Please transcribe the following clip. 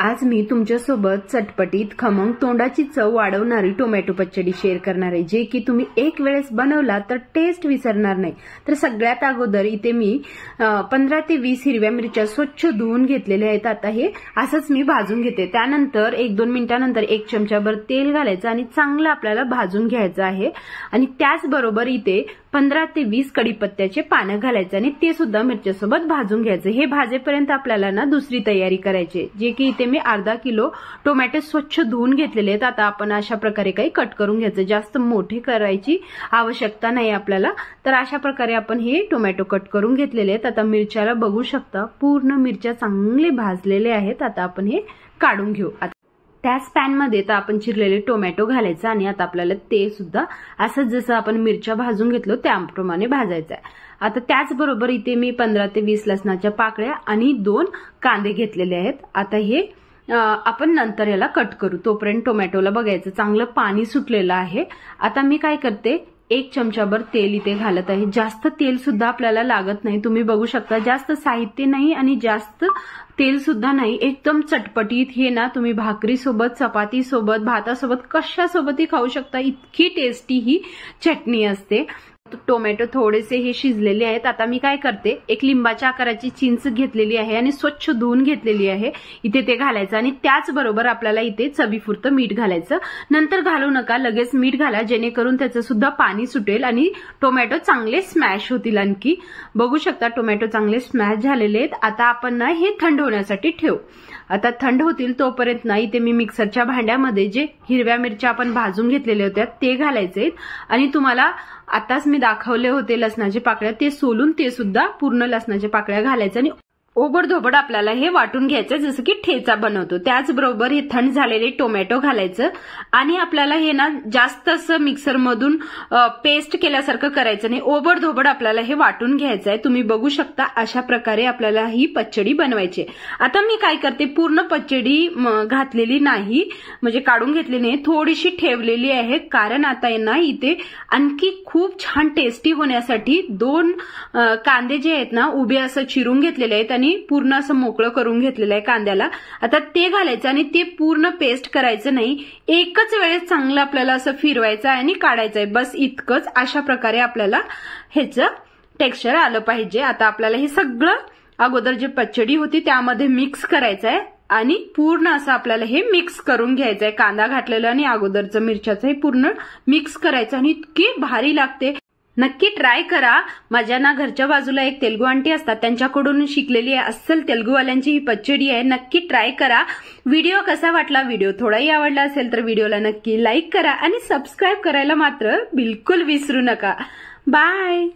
आज मी तुमच्यासोबत चटपटीत खमंग तोंडाची चव वाढवणारी टोमॅटो पचडी शेअर करणार आहे, जे की तुम्ही एक वेळेस बनवला तर टेस्ट विसरणार नाही। तर सगळ्यात अगोदर इथे मी 15 ते 20 हिरव्या मिरच्या स्वच्छ धुवून घेतलेल्या आहेत। आता हे असंच मी भाजून घेते। त्यानंतर 1-2 मिनिटांनंतर 1 चमचाभर तेल घालायचं आणि चांगलं आपल्याला भाजून घ्यायचं आहे। आणि त्याचबरोबर इथे 15 ते 20 कढीपत्त्याचे पानं घालायचे आणि ते सुद्धा मिरच्यासोबत भाजून घ्यायचे। हे भाजेपर्यंत आपल्याला ना दुसरी तयारी करायची, जे की इथे मी अर्धा किलो टोमॅटो स्वच्छ धुवून घेतलेले आहेत। आता आपण अशा प्रकारे काही कट करून घ्यायचं, जास्त मोठे करायची आवश्यकता नाही आपल्याला। तर अशा प्रकारे आपण हे टोमॅटो कट करून घेतलेले आहेत। आता मिरच्याला बघू शकता, पूर्ण मिरच्या चांगले भाजलेले आहेत। आता आपण हे काढून घेऊ। त्याच पॅन मध्ये तर आपण चिरलेले टोमॅटो घालायचं आणि आता आपल्याला ते सुद्धा असं जसं आपण मिरच्या भाजून घेतलो त्याप्रमाणे भाजायचं आहे। आता त्याचबरोबर इथे मी 15 ते 20 लसणाच्या पाकळ्या आणि 2 कांदे घेतलेले आहेत। आता हे आपण नंतर याला कट करू, तोपर्यंत टोमॅटोला बघायचं चांगलं पाणी सुटलेलं आहे। आता मी काय करते, 1 चमचाभर तेल इथे घालत आहे। जास्त तेल सुद्धा आपल्याला लागत नाही, तुम्ही बघू शकता। जास्त साहित्य नाही आणि जास्त तेल सुद्धा नाही, एकदम चटपटीत। हे ना तुम्ही भाकरी सोबत, चपाती सोबत, भातासोबत कशासोबतही खाऊ शकता, इतकी टेस्टी ही चटणी असते। टोमॅटो थोडेसे हे शिजलेले आहेत। आता मी काय करते, एक लिंबाच्या आकाराची चिंच घेतलेली आहे आणि स्वच्छ धुवून घेतलेली आहे, इथे ते घालायचं आणि त्याचबरोबर आपल्याला इथे चवीपुरतं मीठ घालायचं। नंतर घालू नका, लगेच मीठ घाला, जेणेकरून त्याचं सुद्धा पाणी सुटेल आणि टोमॅटो चांगले स्मॅश होतील। आणखी बघू शकता टोमॅटो चांगले स्मॅश झालेले आहेत। आता आपण ना हे थंड होण्यासाठी ठेवू। आता थंड होतील तोपर्यंत ना इथे मी मिक्सरच्या भांड्यामध्ये जे हिरव्या मिरच्या आपण भाजून घेतलेल्या होत्या ते घालायचे आणि तुम्हाला आताच मी दाखवले होते लसणाचे पाकळ्या, ते सोलून ते सुद्धा पूर्ण लसणाच्या पाकळ्या घालायचे आणि ओबडधोबड आपल्याला हे वाटून घ्यायचं, जसं की ठेचा बनवतो। त्याचबरोबर हे थंड झालेले टोमॅटो घालायचं आणि आपल्याला हे ना जास्त असं मिक्सर मधून पेस्ट केल्यासारखं करायचं नाही, ओबडधोबड आपल्याला हे वाटून घ्यायचं आहे। तुम्ही बघू शकता अशा प्रकारे आपल्याला ही पचडी बनवायची। आता मी काय करते, पूर्ण पचडी घातलेली नाही, म्हणजे काढून घेतली नाही, थोडीशी ठेवलेली आहे, कारण आता ना इथे आणखी खूप छान टेस्टी होण्यासाठी 2 कांदे जे आहेत ना उभे असं चिरून घेतलेले आहेत आणि पूर्ण असं मोकळं करून घेतलेलं आहे कांद्याला। आता ते घालायचं आणि ते पूर्ण पेस्ट करायचं नाही, एकच वेळेस चांगलं आपल्याला असं फिरवायचं आहे आणि काढायचं आहे, बस इतकंच। अशा प्रकारे आपल्याला ह्याचं टेक्स्चर आलं पाहिजे। आता आपल्याला हे सगळं अगोदर जे पचडी होती त्यामध्ये मिक्स करायचं आहे आणि पूर्ण असं आपल्याला हे मिक्स करून घ्यायचं आहे। कांदा घातलेला आणि अगोदरचं मिरच्याचं हे पूर्ण मिक्स करायचं आणि इतकी भारी लागते, नक्की ट्राय करा। माझ्या ना घरच्या बाजूला एक तेलुगू आंटी असतात, त्यांच्याकडून शिकलेली आहे, अस्सल तेलुगूवाल्यांची ही पचडी आहे, नक्की ट्राय करा। व्हिडिओ कसा वाटला, व्हिडिओ थोडाही आवडला असेल तर व्हिडिओला नक्की लाईक करा आणि सबस्क्राईब करायला मात्र बिलकुल विसरू नका। बाय।